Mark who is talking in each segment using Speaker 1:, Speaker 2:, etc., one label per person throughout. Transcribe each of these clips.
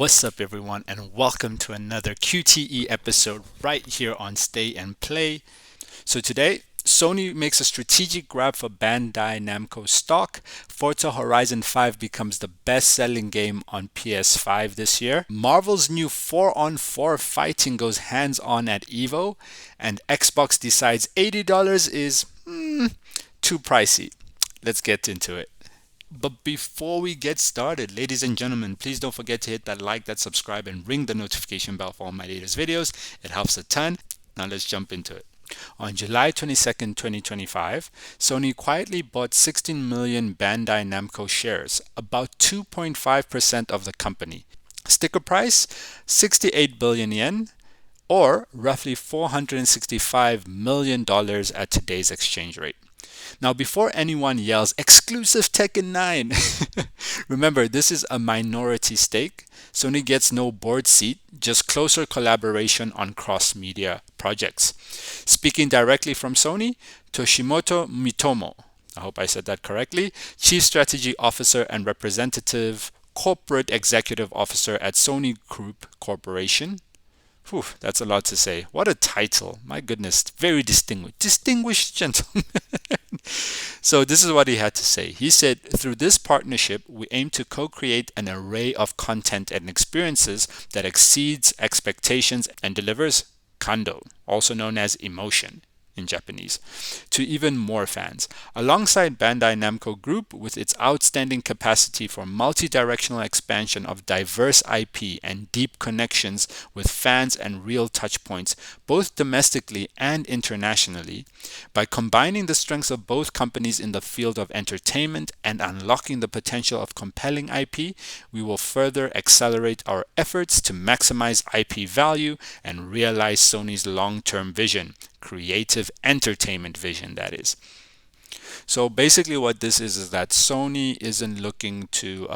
Speaker 1: What's up, everyone, and welcome to another QTE episode right here on Stay and Play. So today, Sony makes a strategic grab for Bandai Namco stock. Forza Horizon 5 becomes the best-selling game on PS5 this year. Marvel's new 4-on-4 fighting goes hands-on at EVO, and Xbox decides $80 is too pricey. Let's get into it. But before we get started, ladies and gentlemen, please don't forget to hit that like, that subscribe, and ring the notification bell for all my latest videos. It helps a ton. Now let's jump into it. On July 22nd, 2025, Sony quietly bought 16 million Bandai Namco shares, about 2.5% of the company. Sticker price, 68 billion yen, or roughly $465 million at today's exchange rate. Now, before anyone yells, exclusive Tekken 9, remember, this is a minority stake. Sony gets no board seat, just closer collaboration on cross-media projects. Speaking directly from Sony, Toshimoto Mitomo, I hope I said that correctly, Chief Strategy Officer and Representative Corporate Executive Officer at Sony Group Corporation. Whew, that's a lot to say. What a title. My goodness. Very distinguished. Distinguished gentleman. So this is what he had to say. He said, through this partnership, we aim to co-create an array of content and experiences that exceeds expectations and delivers kando, also known as emotion in Japanese, to even more fans. Alongside Bandai Namco Group, with its outstanding capacity for multi-directional expansion of diverse IP and deep connections with fans and real touchpoints, both domestically and internationally, by combining the strengths of both companies in the field of entertainment and unlocking the potential of compelling IP, we will further accelerate our efforts to maximize IP value and realize Sony's long-term vision. Creative entertainment vision, that is. So basically what this is that Sony isn't looking to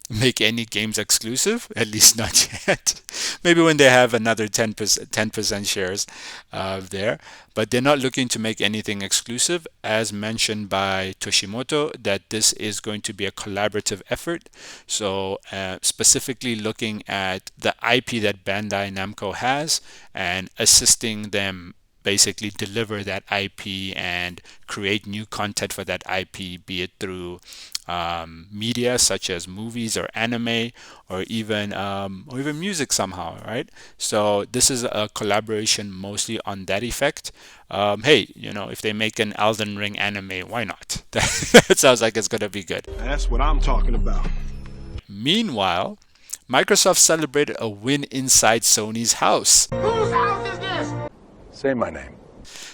Speaker 1: make any games exclusive, at least not yet. Maybe when they have another 10% shares there, but they're not looking to make anything exclusive, as mentioned by Toshimoto, that this is going to be a collaborative effort. So specifically looking at the IP that Bandai Namco has and assisting them basically deliver that IP and create new content for that IP, be it through media such as movies or anime or even music somehow, right? So this is a collaboration mostly on that effect. Hey, if they make an Elden Ring anime, why not? That sounds like it's gonna be good.
Speaker 2: That's what I'm talking about.
Speaker 1: Meanwhile, Microsoft celebrated a win inside Sony's house.
Speaker 2: Whose house is this? Say my name.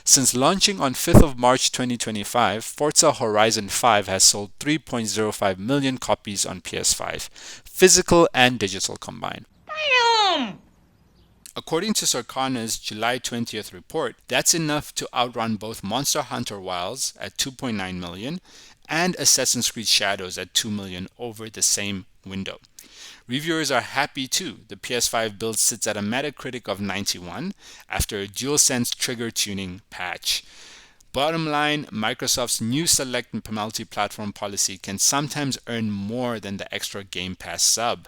Speaker 1: Since launching on 5th of March 2025, Forza Horizon 5 has sold 3.05 million copies on PS5, physical and digital combined.
Speaker 2: Damn!
Speaker 1: According to Circana's July 20th report, that's enough to outrun both Monster Hunter Wilds at 2.9 million and Assassin's Creed Shadows at 2 million over the same window. Reviewers are happy too. The PS5 build sits at a Metacritic of 91 after a DualSense trigger tuning patch. Bottom line, Microsoft's new select multi-platform policy can sometimes earn more than the extra Game Pass sub.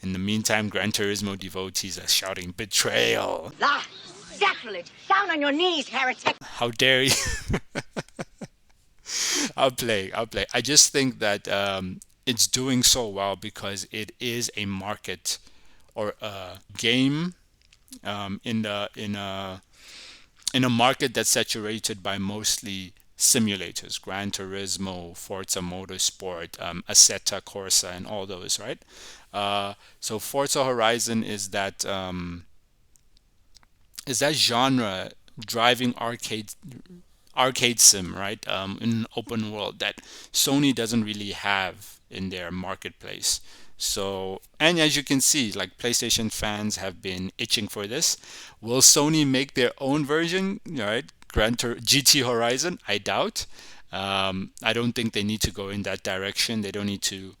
Speaker 1: In the meantime, Gran Turismo devotees are shouting betrayal.
Speaker 3: Ah, sacrilege! Down on your knees, heretic!
Speaker 1: How dare you? I'll play. I just think that it's doing so well because it is a market or a game in a market that's saturated by mostly simulators, Gran Turismo, Forza Motorsport, Assetto Corsa, and all those, right? So Forza Horizon is that genre driving arcade sim, right? In an open world that Sony doesn't really have in their marketplace. So, and as you can see, like PlayStation fans have been itching for this. Will Sony make their own version, right? GT Horizon? I doubt. I don't think they need to go in that direction. They don't need to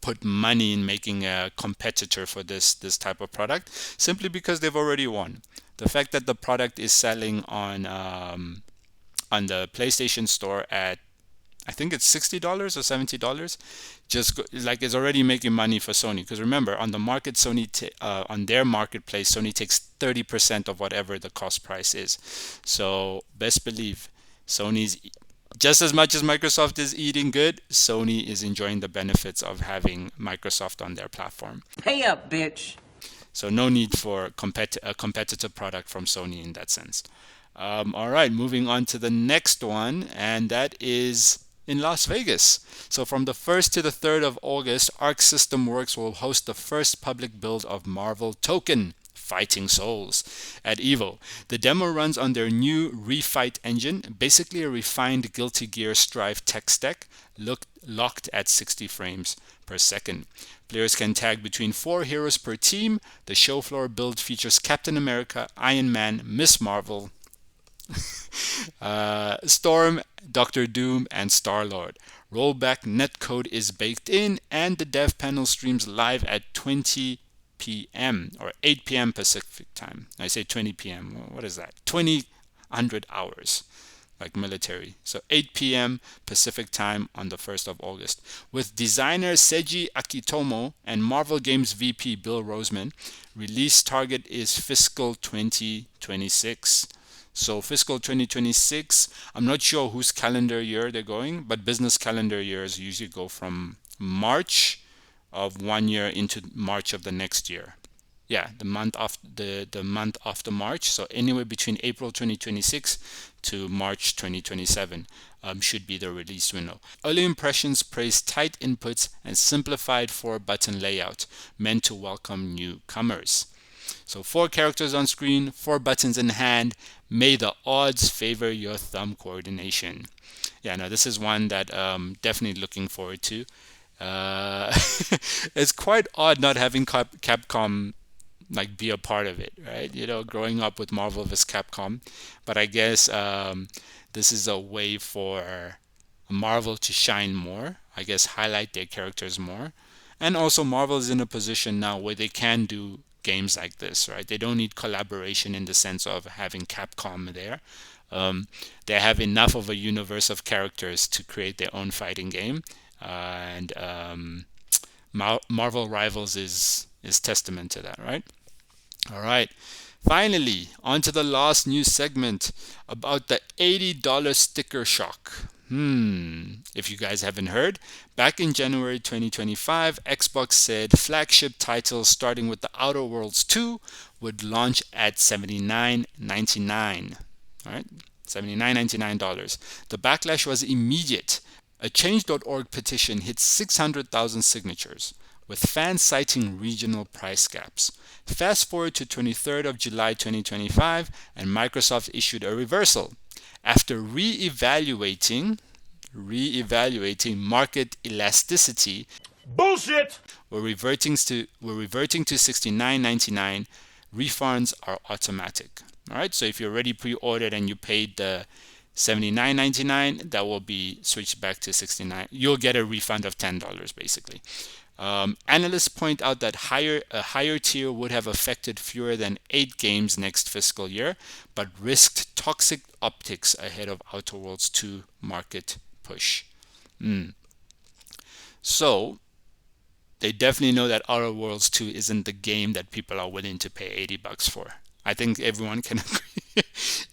Speaker 1: put money in making a competitor for this type of product, simply because they've already won. The fact that the product is selling on the PlayStation Store at I think it's $60 or $70. Like it's already making money for Sony. Because remember, on the market, on their marketplace, Sony takes 30% of whatever the cost price is. So best believe Sony's just as much as Microsoft is eating good, Sony is enjoying the benefits of having Microsoft on their platform.
Speaker 4: Pay up, bitch.
Speaker 1: So no need for a competitive product from Sony in that sense. All right, moving on to the next one, and that is in Las Vegas. So from the 1st to the 3rd of August, Arc System Works will host the first public build of Marvel Tōkon, Fighting Souls, at EVO. The demo runs on their new Refight engine, basically a refined Guilty Gear Strive tech stack, locked at 60 frames per second. Players can tag between 4 heroes per team. The show floor build features Captain America, Iron Man, Miss Marvel, Storm, Doctor Doom, and Star-Lord. Rollback netcode is baked in, and the dev panel streams live at 20 p.m. or 8 p.m. Pacific time. I say 20 p.m. What is that? 2000 hours, like military. So 8 p.m. Pacific time on the 1st of August. With designer Seiji Akitomo and Marvel Games VP Bill Roseman, release target is fiscal 2026. So fiscal 2026, I'm not sure whose calendar year they're going, but business calendar years usually go from March of one year into March of the next year. Yeah, the month after March. So anywhere between April 2026 to March 2027 should be the release window. Early impressions praise tight inputs and simplified 4-button layout, meant to welcome newcomers. So 4 characters on screen, 4 buttons in hand. May the odds favor your thumb coordination. Yeah, now this is one that definitely looking forward to. It's quite odd not having Capcom like be a part of it, right? You know, growing up with Marvel vs. Capcom, but I guess this is a way for Marvel to shine more. I guess highlight their characters more, and also Marvel is in a position now where they can do games like this, right? They don't need collaboration in the sense of having Capcom there. They have enough of a universe of characters to create their own fighting game. And Marvel Rivals is testament to that, right? All right, finally on to the last news segment about the $80 sticker shock. If you guys haven't heard, back in January 2025, Xbox said flagship titles starting with The Outer Worlds 2 would launch at $79.99. All right, $79.99. The backlash was immediate. A Change.org petition hit 600,000 signatures, with fans citing regional price gaps. Fast forward to 23rd of July 2025, and Microsoft issued a reversal. After re-evaluating market elasticity,
Speaker 2: Bullshit!
Speaker 1: we're reverting to $69.99. Refunds are automatic. All right, so if you already pre-ordered and you paid the $79.99, that will be switched back to $69. You'll get a refund of $10 basically. Analysts point out that a higher tier would have affected fewer than 8 games next fiscal year, but risked toxic optics ahead of Outer Worlds 2 market push. So they definitely know that Outer Worlds 2 isn't the game that people are willing to pay $80 for. I think everyone can agree.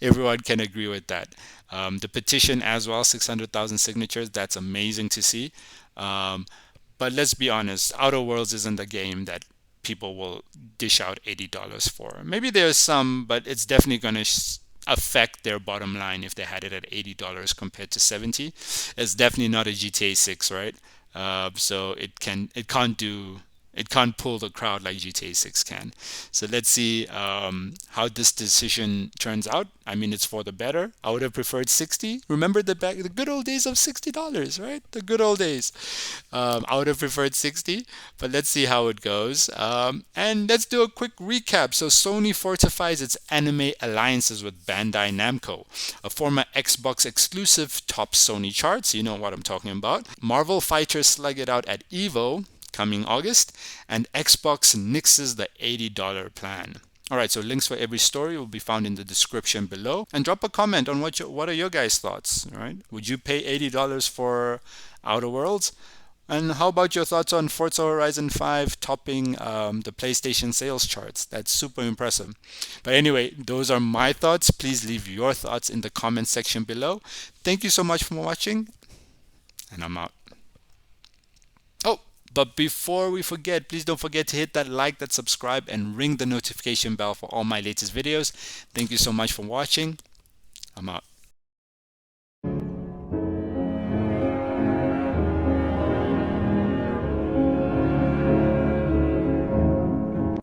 Speaker 1: Everyone can agree with that. The petition as well, 600,000 signatures. That's amazing to see. But let's be honest, Outer Worlds isn't the game that people will dish out $80 for. Maybe there's some, but it's definitely going to affect their bottom line if they had it at $80 compared to $70. It's definitely not a GTA 6, right? So it can't pull the crowd like GTA 6 can. So let's see how this decision turns out. I mean, it's for the better. I would have preferred 60. Remember the good old days of $60, right? The good old days. I would have preferred 60, but let's see how it goes. And let's do a quick recap. So Sony fortifies its anime alliances with Bandai Namco. A former Xbox exclusive tops Sony charts. You know what I'm talking about. Marvel Fighters slug it out at EVO coming August, and Xbox nixes the $80 plan. Alright, so links for every story will be found in the description below. And drop a comment on what are your guys' thoughts, right? Would you pay $80 for Outer Worlds? And how about your thoughts on Forza Horizon 5 topping the PlayStation sales charts? That's super impressive. But anyway, those are my thoughts. Please leave your thoughts in the comment section below. Thank you so much for watching, and I'm out. Oh, but before we forget, please don't forget to hit that like, that subscribe, and ring the notification bell for all my latest videos. Thank you so much for watching. I'm out.